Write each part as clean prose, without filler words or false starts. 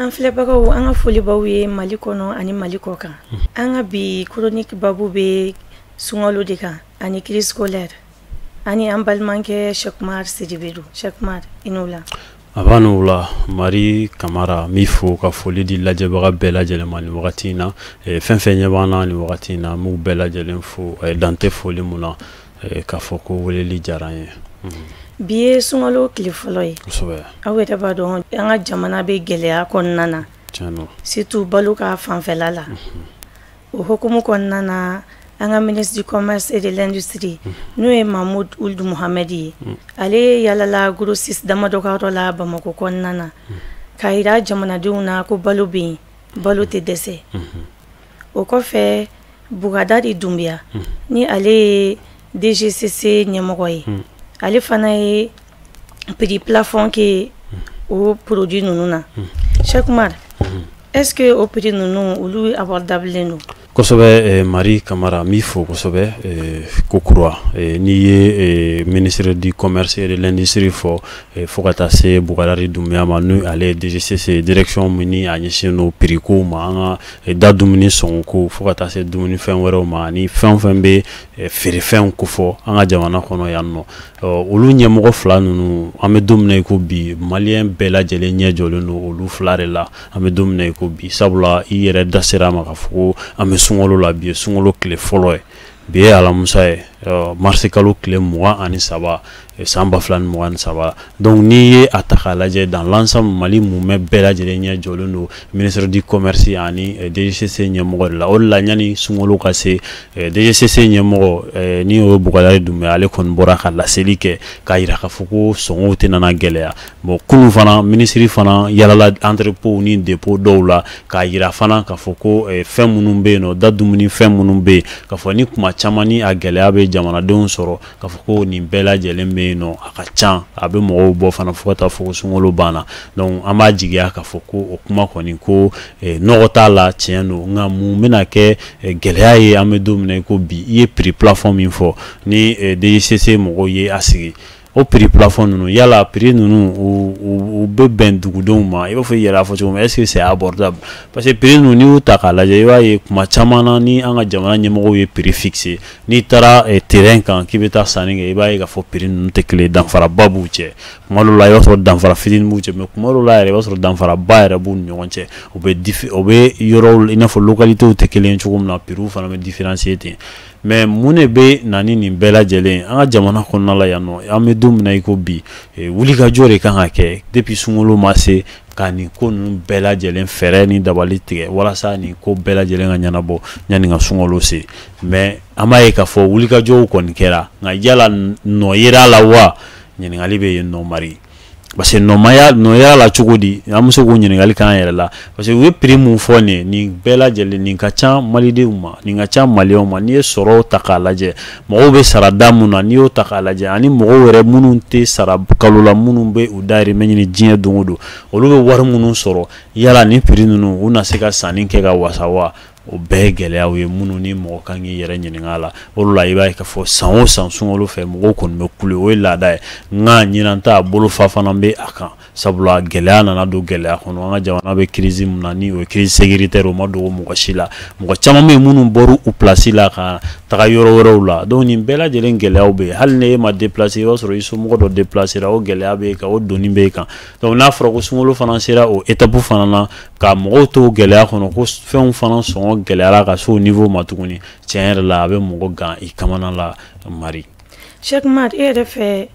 An filɛbagaw an ka foli b'aw ye Mali kɔnɔ ani Mali kɔ kan. An ka bi chronique babu bɛ sunkalo de kan ani crise scolaire ani an balimakɛ Cheick-Oumar Sidibe don. Cheick-Oumar i n'o la. Avant nous la Marie Camara mi fo ka foli di lajɛbaga bɛɛ lajɛlen ma nin wagati in na fɛn fɛn ɲɛ b'an na nin wagati in na m'u bɛɛ lajɛlen fo dante foli mun na k'a fɔ ko weleli diyara an ye. Bi ye sunkalo tile fɔlɔ ye. Kosɛbɛ. Aw yɛrɛ b'a dɔn an ka jamana bɛ gɛlɛya kɔnɔna na. Tiɲɛ. Surtout balo ka fanfɛla la. O hukumu kɔnɔna na an ka ministre du commerce et de l'industrie n'o ye Mahmoud Ould Mohamed ye. Ale yalala grossiste damadɔ ka yɔrɔ la Bamako kɔnɔna na. K'a yira jamanadenw na ko balo bɛ yen, balo tɛ dɛsɛ. O kɔfɛ Bougadari Doumbia ni ale ye DGCC ɲɛmɔgɔ ye. Ale fana ye prix plafond kɛ o produit ninnu na. Cheick-Oumar, est-ce que o prix ninnu olu abordable non? Kosɛbɛ Marie Camara mi fo kosɛbɛ ko kura ni ye ministre du commerce et de l'industrie fo ka taa se Bougadari Doumbia ma n'o ale DGCC direction min ni a ɲɛsin no prix ko ma an ka da dumuni sɔngɔ ko fo ka taa se dumuni fɛn wɛrɛw ma ni fɛn fɛn bɛ feerefɛnw ko fɔ an ka jamana kɔnɔ yan nɔ olu ɲɛmɔgɔ fila ninnu an bɛ don min na i ko bi maliyɛn bɛɛ lajɛlen ɲɛ jɔlen don olu fila de la an bɛ don min na i ko bi sabula i yɛrɛ da sera a ma k'a fɔ ko an bɛ sunkalo la bi ye sunkalo tile fɔlɔ ye bi ye alamusa ye marisi kalo tile 23 san 2023 donc n'i ye a ta k'a lajɛ dans l'ensemble Mali mumɛ bɛɛ lajɛlen ɲɛ jɔlen don ministre du commerce ani DGCC ɲɛmɔgɔ de la o de la ɲani sunkalo ka se DGCC ɲɛmɔgɔ ni o ye Bougadari Doumbia ale kɔni bɔra ka laseli kɛ k'a yira k'a fɔ ko sɔngɔw tɛ nana gɛlɛya bon kunun fana ministre fana yalala entrepôt ni dépôt dɔw la k'a yira fana k'a fɔ ko fɛn minnu bɛ yen nɔ da dumuni fɛn minnu bɛ yen k'a fɔ ni kuma caman ni a gɛlɛya bɛ jamanadenw sɔrɔ k'a fɔ ko nin bɛɛ lajɛlen bɛ yen nɔ a ka can a bɛ mɔgɔw bɔ fana fo ka taa fɔ ko sunkalo banna donc an b'a jigiya k'a fɔ ko o kuma kɔni ko nɔgɔ t'a la tiɲɛ don nka mun bɛna kɛ gɛlɛya ye an bɛ don min na i ko bi i ye prix plafond min fɔ ni DGCC mɔgɔw ye a sigi o prix plafond ninnu yala prix ninnu u bɛ bɛn dugudenw ma i b'a fɔ i yɛrɛ y'a fɔ cogo min est-ce que c'est abordable parce que prix ninnu n'i y'u ta k'a lajɛ i b'a ye kuma caman na ni an ka jamana ɲɛmɔgɔw ye prix fixé n'i taara terrain kan k'i bɛ taa sanni kɛ i b'a ye k'a fɔ prix ninnu tɛ kelen danfaraba b'u cɛ kuma dɔw la i b'a sɔrɔ danfara fitinin b'u cɛ mais kuma dɔw la yɛrɛ i b'a sɔrɔ danfaraba yɛrɛ b'u ni ɲɔgɔn cɛ o bɛ yɔrɔw i n'a fɔ localités tɛ kelen cogo min na prix fana bɛ différencier ten mais mun de bɛ na ni nin bɛɛ lajɛlen an ka jamana kɔnɔna la yan nɔ an bɛ don min na i ko bi wulikajɔ de kan ka kɛ depuis sunkalo ma se ka nin ko ninnu bɛɛ lajɛlen fɛɛrɛ ni dabali tigɛ walasa nin ko bɛɛ lajɛlen ka ɲɛnabɔ yanni ka sunkalo se mais an b'a ye k'a fɔ wulikajɔw kɔni kɛra nka yala nɔ yera la wa ɲininkali bɛ yen nɔ Mari parce que nɔ yera la cogo di an bɛ se k'o ɲininkali k'an yɛrɛ la parce que u ye prix mun fɔ nin bɛɛ lajɛlen nin ka ca malidenw ma nin ka ca maliyɛnw ma n'i ye sɔrɔw ta k'a lajɛ mɔgɔw bɛ sara da mun na n'i y'o ta k'a lajɛ ani mɔgɔw yɛrɛ minnu tɛ sara kalo la minnu bɛ u dahirimɛ ɲini diɲɛ don o don olu bɛ wari minnu sɔrɔ yala nin prix ninnu u na se ka sanni kɛ ka wasa wa o bɛɛ ye gɛlɛyaw ye minnu ni mɔgɔ kan k'i yɛrɛ ɲininka a la o de la i b'a ye k'a fɔ san o san sunkalo fɛ mɔgɔw kɔni bɛ kule o ye laada ye nka ɲinan ta bolofa fana bɛ a kan sabula gɛlɛya nana don gɛlɛya kɔnɔ an ka jamana bɛ crise min na ni o ye crise sécuritaire o ma dogo mɔgɔ si la mɔgɔ caman bɛ yen minnu bɔra u place la ka taga yɔrɔ wɛrɛw la donc nin bɛɛ lajɛlen gɛlɛyaw bɛ yen hali ni e ma déplacer i b'a sɔrɔ i somɔgɔ dɔ déplacer o gɛlɛya bɛ yen kan o donni bɛ yen kan donc n'a fɔra ko sunkalo fana sera o étape fana na ka mɔgɔw to gɛlɛya kɔnɔ ko fɛnw fana sɔngɔ gɛlɛyara ka se o niveau ma tuguni tiɲɛ yɛrɛ la a bɛ mɔgɔ gan i kamana la Mari. Cheick-Oumar e yɛrɛ fɛ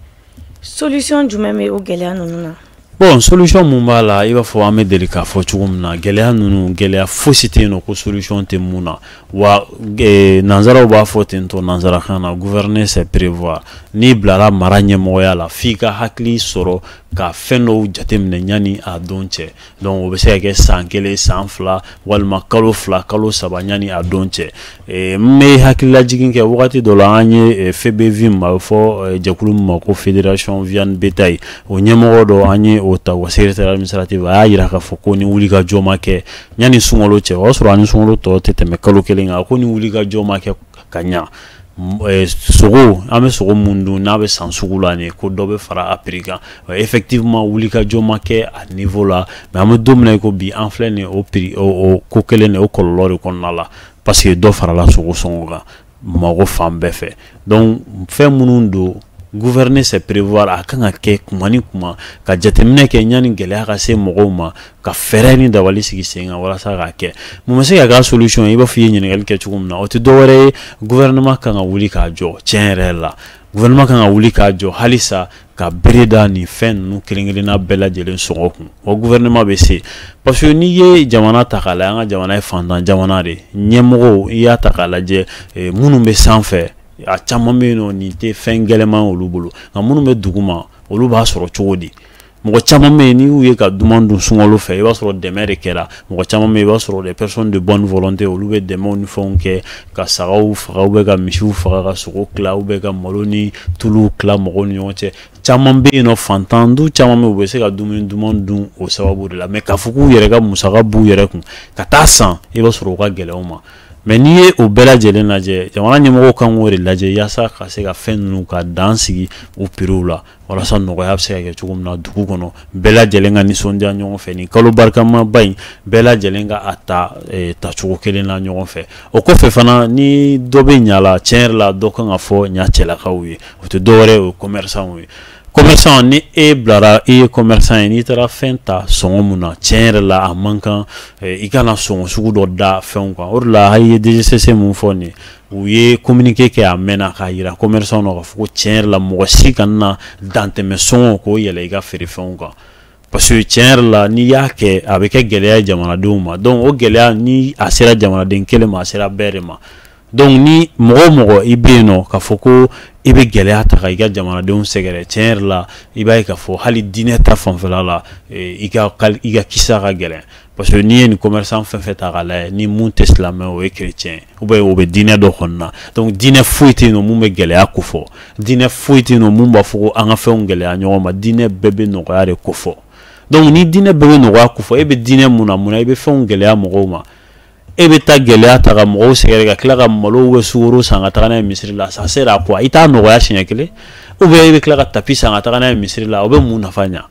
solution jumɛn bɛ o gɛlɛya ninnu na? Bon solution mun b'a la i b'a fɔ an bɛ deli k'a fɔ cogo min na gɛlɛya ninnu gɛlɛya fosi tɛ yen nɔ ko solution tɛ mun na wa nanzaraw b'a fɔ ten tɔ nanzarakan na gouverner c'est prévoir n'i bilara mara ɲɛmɔgɔya la f'i ka hakili sɔrɔ ka fɛn dɔw jateminɛ ɲani a don cɛ donc o bɛ se ka kɛ san 1 san 2 walima kalo 2 kalo 3 ɲani a don cɛ n bɛ hakililajigin kɛ wagati dɔ la an ye FBV ma fɔ jɛkulu min ma ko fédération viande bétail o ɲɛmɔgɔ dɔ an ye o ta wa secrétaire administratif a y'a yira k'a fɔ ko ni wulikajɔ ma kɛ ɲani sunkalo cɛ o y'a sɔrɔ ani sunkalo tɔ tɛ tɛmɛ kalo 1 kan ko ni wulikajɔ ma kɛ ka ɲa sogo an bɛ sogo mun dun n'a bɛ san sugu la nin ko dɔ bɛ fara a prix kan effectivement wulikajɔ ma kɛ a niveau la mais an bɛ don min na i ko bi an filɛ nin o prix o ko kelen nin o kɔlɔlɔ de kɔnɔna la parce que dɔ farala sogo sɔngɔ kan mago fan bɛɛ fɛ donc fɛn minnu don gouverner c'est prévoir a kan ka kɛ kuma ni kuma ka jateminɛ kɛ ɲani gɛlɛya ka se mɔgɔw ma ka fɛɛrɛ ni dabali sigi sen kan walasa k'a kɛ mun bɛ se ka k'a solution i b'a fɔ i ye ɲininkali kɛ cogo min na o tɛ dɔwɛrɛ ye gouvernement kan ka wuli k'a jɔ tiɲɛ yɛrɛ la gouvernement kan ka wuli k'a jɔ halisa ka bere da nin fɛn ninnu kelen-kelenna bɛɛ lajɛlen sɔngɔ kun o gouvernement bɛ se parce que n'i ye jamana ta k'a lajɛ an ka jamana ye fantan jamana de ɲɛmɔgɔw i y'a ta k'a lajɛ minnu bɛ sanfɛ a caman bɛ yen nɔ nin tɛ fɛn gɛlɛman olu bolo nka minnu bɛ duguma olu b'a sɔrɔ cogo di mɔgɔ caman bɛ yen n'i y'u ye ka duman dun sunkalo fɛ i b'a sɔrɔ dɛmɛ de kɛra mɔgɔ caman bɛ yen i b'a sɔrɔ des personnes de bonne volonté olu bɛ dɛmɛw ni fɛnw kɛ ka sagaw faga ou bien ka misiw faga ka sogo tila ou bien ka malo ni tulu tila mɔgɔw ni ɲɔgɔn cɛ caman bɛ yen nɔ fantan du caman bɛ yen u bɛ se ka dumuni duman dun o sababu de la mais k'a fɔ k'u yɛrɛ ka musaka b'u yɛrɛ kun ka taa san i b'a sɔrɔ u ka gɛlɛn u ma mais n'i ye o bɛɛ lajɛlen lajɛ jamana ɲɛmɔgɔw kan k'o de lajɛ yaasa ka se ka fɛn ninnu ka dan sigi u prix la walasa nɔgɔya bɛ se ka kɛ cogo min na dugu kɔnɔ bɛɛ lajɛlen ka nisɔndiya ɲɔgɔn fɛ nin kalo barikama in bɛɛ lajɛlen ka a ta tacogo kelen na ɲɔgɔn fɛ o kɔfɛ fana ni dɔ bɛ ɲa la tiɲɛ yɛrɛ la dɔ kan ka fɔ ɲa cɛlakaw ye o tɛ dɔwɛrɛ ye o ye commerçant ye commerçant ni e bilara e ye commerçant ye n'i taara fɛn ta sɔngɔ mun na tiɲɛ yɛrɛ la a man kan i kana sɔngɔ sugu dɔ da fɛnw kan o de la hali i ye DGCC mun fɔ nin u ye communiqué kɛ a mɛnna k'a yira commerçant na k'a fɔ ko tiɲɛ yɛrɛ la mɔgɔ si kana dantɛmɛ sɔngɔ k'o yɛlɛ i ka feerefɛnw kan parce que tiɲɛ yɛrɛ la n'i y'a kɛ a bɛ kɛ gɛlɛya ye jamanadenw ma donc o gɛlɛya ni a sera jamanaden kelen ma a sera bɛɛ de ma donc ni mɔgɔ o mɔgɔ i bɛ yen nɔ k'a fɔ ko i bɛ gɛlɛya ta ka i ka jamanadenw sɛgɛrɛ tiɲɛ yɛrɛ la i b'a ye k'a fɔ hali diinɛ ta fanfɛla la i ka kisa ka gɛlɛn parce que n'i ye nin commerçant fɛn fɛn ta k'a lajɛ ni mun tɛ silamɛ o ye chrétien ou bien o bɛ diinɛ dɔ kɔnɔna na donc diinɛ foyi tɛ yen nɔ mun bɛ gɛlɛya ko fɔ diinɛ foyi tɛ yen nɔ mun b'a fɔ ko an ka fɛnw gɛlɛya ɲɔgɔn ma diinɛ bɛɛ bɛ nɔgɔya de ko fɔ donc ni diinɛ bɛɛ bɛ nɔgɔya ko fɔ e bɛ diinɛ mun na i bɛ fɛnw gɛlɛya mɔgɔw ma e bɛ taa gɛlɛya ta ka mɔgɔw sɛgɛrɛ ka tila ka malo ou sukaro san ka taga n'a ye misiri la ça sert à quoi i t'a nɔgɔya siɲɛ kelen ou bien e bɛ tila ka tapi san ka taga n'a ye misiri la o bɛ mun nafa ɲa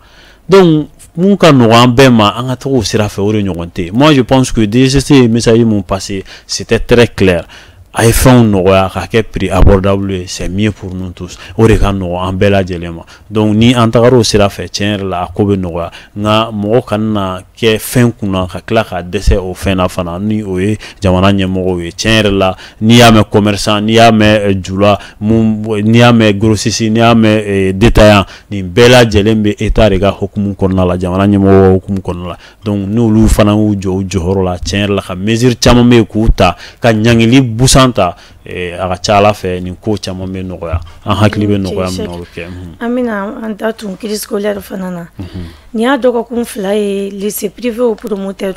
donc mun ka nɔgɔ an bɛɛ ma an ka taga o sira fɛ o de ɲɔgɔn tɛ moi je pense que DGCC ye message mun passé c'était très clair a ye fɛnw nɔgɔya k'a kɛ prix abordable ye c'est mieux pour nous tous o de ka nɔgɔ an bɛɛ lajɛlen ma donc ni an tagar'o sira fɛ tiɲɛ yɛrɛ la a ko bɛ nɔgɔya nka mɔgɔ kana kɛ fɛn kunna ka tila ka dɛsɛ o fɛn na fana ni o ye jamana ɲɛmɔgɔw ye tiɲɛ yɛrɛ la n'i y'a mɛn commerçant n'i y'a mɛn jula n'i y'a mɛn grossiste n'i y'a mɛn détaillant nin bɛɛ lajɛlen bɛ État de ka hukumu kɔnɔna la jamana ɲɛmɔgɔw ka hukumu kɔnɔna la donc n'olu fana y'u jɔ u jɔyɔrɔ la tiɲɛ yɛrɛ la ka mesure caman bɛ yen k'u ta ka ɲankili busan ta a ka ca Ala fɛ nin ko caman bɛ nɔgɔya an hakili bɛ nɔgɔya min na o bɛ kɛ an bɛna an da tun crise scolaire fana na nin y'a dɔgɔkun fila ye lycée privé o promoteur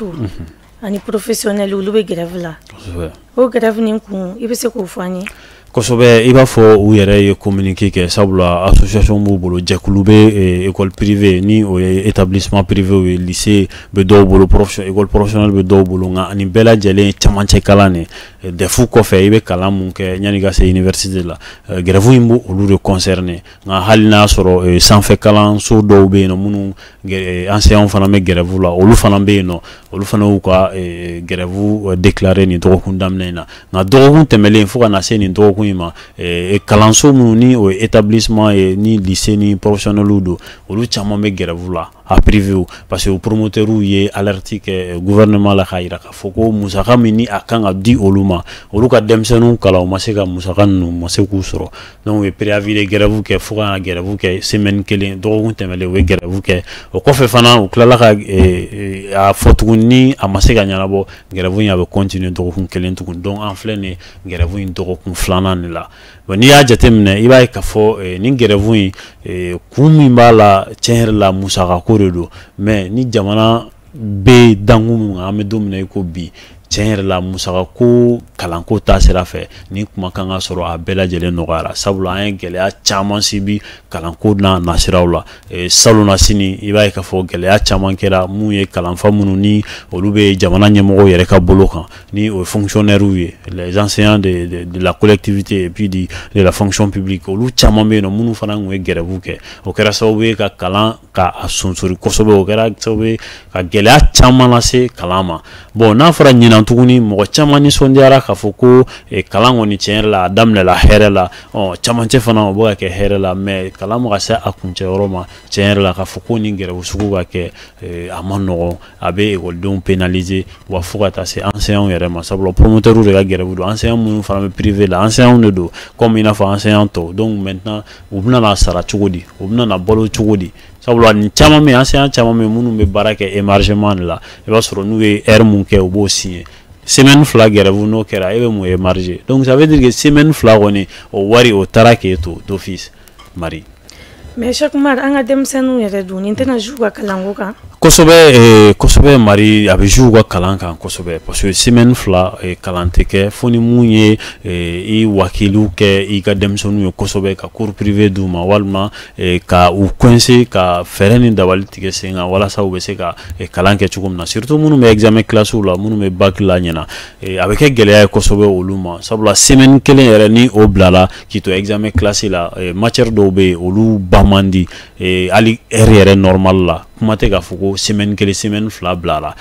ani professionnel olu bɛ grève la o grève nin kun i bɛ se k'o fɔ an ye kosɛbɛ i b'a fɔ u yɛrɛ ye communiqué kɛ sabula association b'u bolo jɛkulu bɛ école privée ni o ye établissement privé ye lycée bɛ dɔw bolo école professionnelle bɛ dɔw bolo nka ani bɛɛ lajɛlen camancɛ kalan de DEF kɔfɛ i bɛ kalan mun kɛ yanni ka se université la grève in b'o olu de concerné nka hali n'a sɔrɔ sanfɛ kalanso dɔw bɛ yen nɔ minnu enseignants fana bɛ grève la olu fana bɛ yen nɔ olu fana y'u ka grève déclaré nin dɔgɔkun daminɛ in na nka dɔgɔkun tɛmɛlen fo ka na se nin dɔgɔkun ma kalanso minnu ni o ye établissement ye ni lycée ni professionnel do olu caman bɛ grève la a privé parce que promoteur ye alerte kɛ gouvernement la k'a yira k'a fɔ ko musaka min ni a kan ka di olu ma olu ka denmisɛnninw kalan u ma se ka musaka ninnu ma se k'u sɔrɔ donc u ye préavis de grève kɛ fo ka na grève kɛ semaine kelen dɔgɔkun tɛmɛlen u ye grève kɛ o kɔfɛ fana u tilala ka a fɔ tuguni ni a ma se ka ɲɛnabɔ grève in a bɛ continuer dɔgɔkun kelen tuguni donc an filɛ nin grève in dɔgɔkun filanan de la n'i y'a jateminɛ i b'a ye k'a fɔ nin grève in kun min b'a la tiɲɛ yɛrɛ la musaka ko de don mais ni jamana bɛ dankun min kan an bɛ don min na i ko bi tiɲɛ la musaka ko kalanko ta sira fɛ ni kuma kan ka sɔrɔ a bɛɛ lajɛlen nɔgɔyara sabula an ye gɛlɛya caman sibi kalanko na nasiraw la salon sini i b'a ye k'a fɔ gɛlɛya caman kɛra mun ye kalanfa minnu ni olu bɛ jamana ɲɛmɔgɔw yɛrɛ ka bolo kan ni o ye fonctionnaires ye les enseignants de la collectivité et puis de la fonction publique olu caman bɛ yen nɔ minnu fana tun ye grève kɛ o kɛra sababu ye ka kalan ka sonsori kosɛbɛ o kɛra sababu ye ka gɛlɛya caman lase kalan ma bon n'a fɔra ɲinan tuguni mɔgɔ caman nisɔndiyara k'a fɔ ko kalan kɔni tiɲɛ yɛrɛ la a daminɛla hɛrɛ la camancɛ fana o bɛ ka kɛ hɛrɛ la mais kalan ma ka se a kuncɛyɔrɔ ma tiɲɛ yɛrɛ la k'a fɔ ko ni gɛrɛw sugu ka kɛ a ma nɔgɔn a bɛ ekɔlidenw pénaliser wa fo ka taa se enseignants yɛrɛ ma sabula promoteurs de ka gɛrɛw don enseignants minnu fana bɛ privé la enseignants de don comme i n'a fɔ enseignants tɔw donc maintenant u bɛna na sara cogo di u bɛna na balo cogo di sabula ni caman bɛ enseignants caman bɛ minnu bɛ baara kɛ émargement de la i b'a sɔrɔ n'u ye heure mun kɛ u b'o signer semaine fila grève n'o kɛra e bɛ mun émarger donc ça veut dire que semaine fila kɔni o wari o taara k'e to d'office Marie. Mais chaque mois an ka denmisɛnninw yɛrɛ dun nin tɛna jouer ka kalanko kan kosɛbɛ Marie a bɛ jouer ka kalan kan kosɛbɛ parce que semaine fila kalan tɛ kɛ fo ni mun ye i wakiliw kɛ i ka denmisɛnninw ye kosɛbɛ ka cours privé d'u ma walima ka u coincer ka fɛɛrɛ ni dabali tigɛ sen kan walasa u bɛ se ka kalan kɛ cogo min na surtout minnu bɛ examen classes la minnu bɛ bac la ɲɛna a bɛ kɛ gɛlɛya ye kosɛbɛ olu ma sabula semaine kelen yɛrɛ ni o bilala k'i to examen classe la matière dɔw bɛ yen olu ba man di hali heure yɛrɛ normal la kuma tɛ k'a fɔ ko semaine kelen semaine fila bilala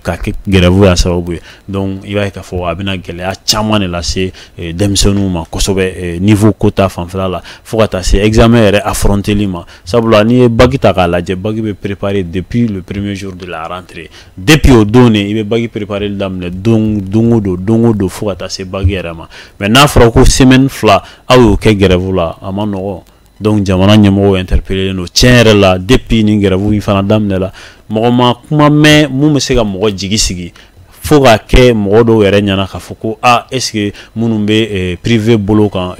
ka kɛ grève y'a sababu ye donc i b'a ye k'a fɔ a bɛna gɛlɛya caman de lase denmisɛnninw ma kosɛbɛ niveau ko ta fanfɛla la fo ka taa se examen yɛrɛ affronteli ma sabula n'i ye bac ta k'a lajɛ bac bɛ préparer depuis le premier jour de la rentrée depuis o don de i bɛ bac préparer daminɛ don o don fo ka taa se bac yɛrɛ ma mais n'a fɔra ko semaine fila aw y'o kɛ grève la a ma nɔgɔn donc jamana ɲɛmɔgɔw interpellé don tiɲɛ yɛrɛ la depuis ni grève in fana daminɛla mɔgɔ ma kuma mɛn mun bɛ se ka mɔgɔ jigi sigi fo ka kɛ mɔgɔ dɔw yɛrɛ ɲɛna k'a fɔ ko est-ce que minnu bɛ privé bolo kan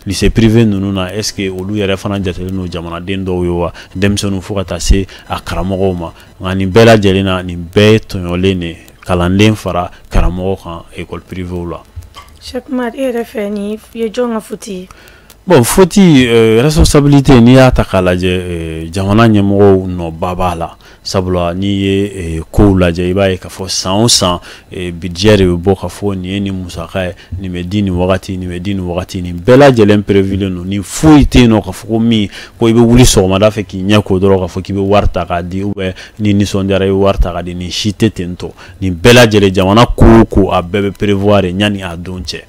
lycée privé ninnu na est-ce que olu yɛrɛ fana jatelen don jamanaden dɔw ye wa denmisɛnninw fo ka taa se a karamɔgɔw ma nka nin bɛɛ lajɛlen na nin bɛɛ ye tɔɲɔlen de kalanden fara karamɔgɔ kan école privée la. Cheikh Oumar e yɛrɛ fɛ nin ye jɔn ka faute ye? Bon, faute responsabilité n'i y'a ta k'a lajɛ jamana ɲɛmɔgɔw nɔba b'a la sabula n'i ye kow lajɛ i b'a ye k'a fɔ san o san budget de bɛ bɔ k'a fɔ nin ye nin musaka ye nin bɛ di nin wagati nin bɛ di nin wagati nin bɛɛ lajɛlen prévulen don ni foyi tɛ yen nɔ k'a fɔ ko min ko i bɛ wuli sɔgɔmada fɛ k'i ɲɛ ko dɔrɔn k'a fɔ k'i bɛ wari ta k'a di ni nisɔndiyara i bɛ wari ta k'a di nin si tɛ ten tɔ nin bɛɛ lajɛlen jamana ko o ko a bɛɛ bɛ prévoir de yanni a don cɛ.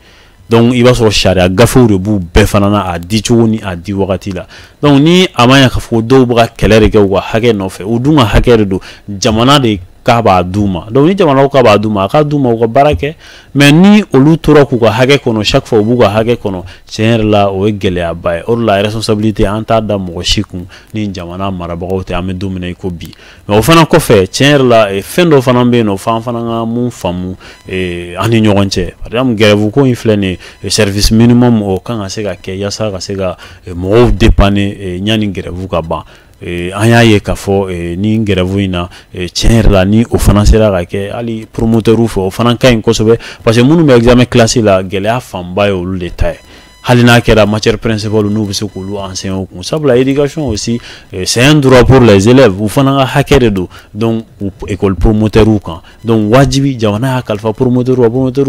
Donc i b'a sɔrɔ sariya gafew de b'u bɛɛ fana na a di cogo ni a di wagati la donc ni a ma ɲɛ k'a fɔ dɔw bɛ ka kɛlɛ de kɛ u ka hakɛ nɔfɛ u dun ka hakɛ de don jamana de k'a b'a d'u ma donc ni jamana k'a b'a d'u ma a k'a d'u ma u ka baara kɛ mais ni olu tora k'u ka hakɛ kɔnɔ chaque fois u b'u ka hakɛ kɔnɔ tiɲɛ yɛrɛ la o ye gɛlɛyaba ye o de la responsabilité an t'a da mɔgɔ si kun ni jamana marabagaw tɛ an bɛ don min na i ko bi mais o fana kɔfɛ tiɲɛ yɛrɛ la fɛn dɔ fana bɛ yen nɔ f'an fana ka mun faamu an ni ɲɔgɔn cɛ par exemple grève ko in filɛ nin ye service minimum o kan ka se ka kɛ yaasa ka se ka mɔgɔw dépanner ɲani grève ka ban an y'a ye k'a fɔ ni grève in na tiɲɛ yɛrɛ la ni o fana sera ka kɛ hali promoteur fɛ o fana ka ɲi kosɛbɛ parce que minnu bɛ examen classe la gɛlɛya fanba ye olu de ta ye hali n'a kɛra matière principale n'u bɛ se k'olu enseigner kun sabula éducation aussi c'est un droit pour les élèves u fana ka hakɛ de don donc école promoteur kan donc wajibi jamana y'a kalifa promoteur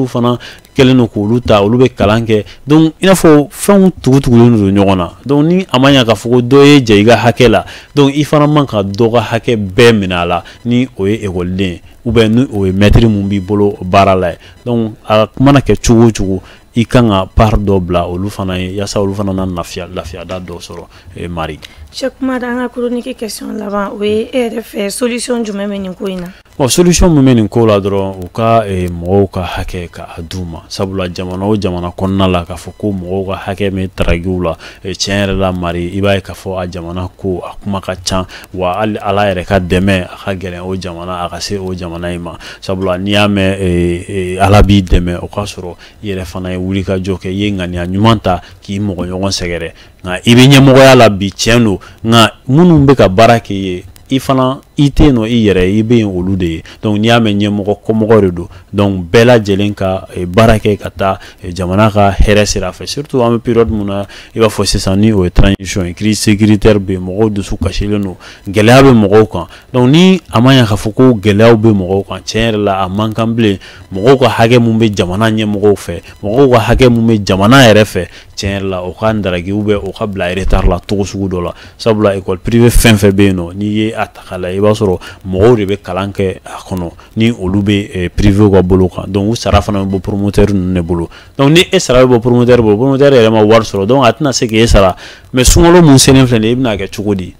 fana kɛlen don k'olu ta olu bɛ kalan kɛ donc i n'a fɔ fɛnw tugutugulen don ɲɔgɔn na donc ni a ma ɲɛ k'a fɔ ko dɔ ye jɛ i ka hakɛ la donc i fana man ka dɔ ka hakɛ bɛɛ minɛ a la ni o ye écoleden ou bien ni o ye maître mun b'i bolo baara la ye donc a mana kɛ cogo o cogo i kan ka part dɔ bila olu fana ye yaasa olu fana na lafiyada dɔ sɔrɔ Marie. Cheikh Oumar an ka chronique question laban o ye e yɛrɛ fɛ solution jumɛn bɛ nin ko in na? Bon, solution min bɛ nin ko la dɔrɔn u ka mɔgɔw ka hakɛ k'a d'u ma sabula jamana o jamana kɔnɔna la k'a fɔ ko mɔgɔw ka hakɛ bɛ tarakiw la tiɲɛ yɛrɛ la Marie i b'a ye k'a fɔ a jamana ko a kuma ka ca wa hali Ala yɛrɛ ka dɛmɛ a ka gɛlɛn o jamana a ka se o jamana in ma sabula n'i y'a mɛn Ala b'i dɛmɛ o k'a sɔrɔ i yɛrɛ fana ye wuli ka jɔ kɛ i ye ŋaniya ɲuman ta k'i mɔgɔ ɲɔgɔn sɛgɛrɛ nka i bɛ ɲɛmɔgɔya la bi tiɲɛ don nka minnu bɛ ka baara kɛ ye i fana i tɛ yen nɔ i yɛrɛ i bɛ yen olu de ye donc n'i y'a mɛn ɲɛmɔgɔ kɔmɔgɔ de don donc bɛɛ lajɛlen ka baara kɛ ka taa jamana ka hɛrɛ sira fɛ surtout an bɛ période mun na i b'a fɔ sisan ni o ye transition ye crise sécuritaire bɛ yen mɔgɔw dusu kasilen don gɛlɛya bɛ mɔgɔw kan donc ni a ma ɲɛ k'a fɔ ko gɛlɛyaw bɛ mɔgɔw kan tiɲɛ yɛrɛ la a man kan bilen mɔgɔw ka hakɛ mun bɛ jamana ɲɛmɔgɔw fɛ mɔgɔw ka hakɛ mun bɛ jamana yɛrɛ fɛ tiɲɛ yɛrɛ la o ka ndaraki ou bien o ka bila retard la cogo sugu dɔ la sabula école privée fɛn fɛn bɛ yen nɔ n'i ye a ta k'a lajɛ i b'a sɔrɔ mɔgɔw de bɛ kalan kɛ a kɔnɔ ni olu bɛ privé ka bolo kan donc u sara fana bɛ bɔ promoteur ninnu de bolo donc ni e sara bɛ bɔ promoteur bolo promoteur yɛrɛ ma wari sɔrɔ donc a tɛna se k'e sara mais sunkalo mun selen filɛ nin ye i bɛna kɛ cogo di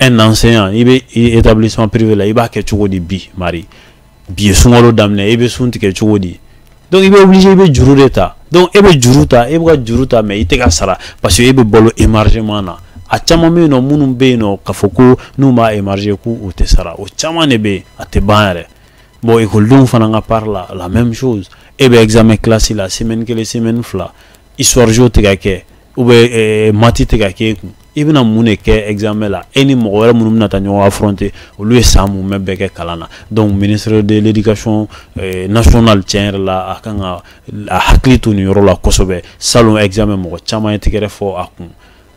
un enseignant i bɛ établissement privé la i b'a kɛ cogo di bi Mari bi ye sunkalo daminɛ i bɛ sun tigɛ cogo di donc i bɛ obligé i bɛ juru de ta donc e bɛ juru ta e bɛ ka juru ta mais i tɛ ka sara parce que e bɛ balo émargement na a caman bɛ yen nɔ minnu bɛ yen nɔ k'a fɔ ko n'u m'a émarger k'u tɛ sara o caman de bɛ yen a tɛ ban yɛrɛ bon écoledenw fana ka part la même chose e bɛ examen classe la semaine kelen semaine fila histoire géo tɛ ka kɛ ou bien mati tɛ ka k'e kun i bɛna mun de kɛ examen la e ni mɔgɔ wɛrɛ minnu bɛna taa ɲɔgɔn affronter olu ye san mun bɛɛ kɛ kalan na donc ministre de l'éducation nationale tiɲɛ yɛrɛ la a kan ka a hakili to nin yɔrɔ la kosɛbɛ salon examen mɔgɔ caman ye tɛgɛrɛ fɔ a kun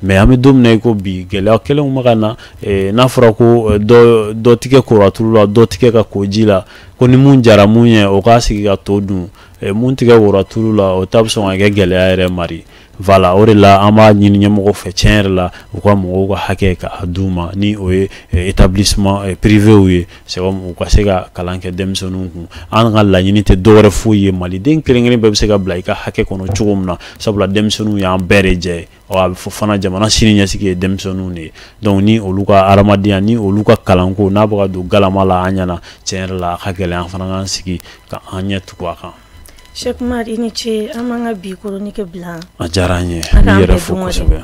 mais an bɛ don min na i ko bi gɛlɛya kelenw ma ka na n'a fɔra ko dɔ tigɛ kora tulu la dɔ tigɛ ka ko ji la ko ni mun jara mun ye o k'a sigi ka to dun mun tigɛ kora tulu la o ta bɛ sɔn ka kɛ gɛlɛya yɛrɛ Mari voilà o de la an b'a ɲini ɲɛmɔgɔ fɛ tiɲɛ yɛrɛ la u ka mɔgɔw ka hakɛ ka d'u ma ni o ye établissement privéw ye c'est comme u ka se ka kalan kɛ denmisɛnninw kun an ka laɲini tɛ dɔwɛrɛ foyi ye maliden kelen-kelen bɛɛ bɛ se ka bila i ka hakɛ kɔnɔ cogo min na sabula denmisɛnninw y'an bɛɛ de jɛ ye a bɛ fɔ fana jamana sini ɲɛsigi ye denmisɛnninw de ye donc ni olu ka hadamadenya ni olu ka kalanko n'a bɛ ka don galama la an ɲɛna tiɲɛ yɛrɛ la a ka gɛlɛn an fana k'an sigi ka an ɲɛ tugu a kan. Cheikh Umar i ni ce an b'an ka bi chronique bila a diyara an ye n b'i yɛrɛ fo kosɛbɛ.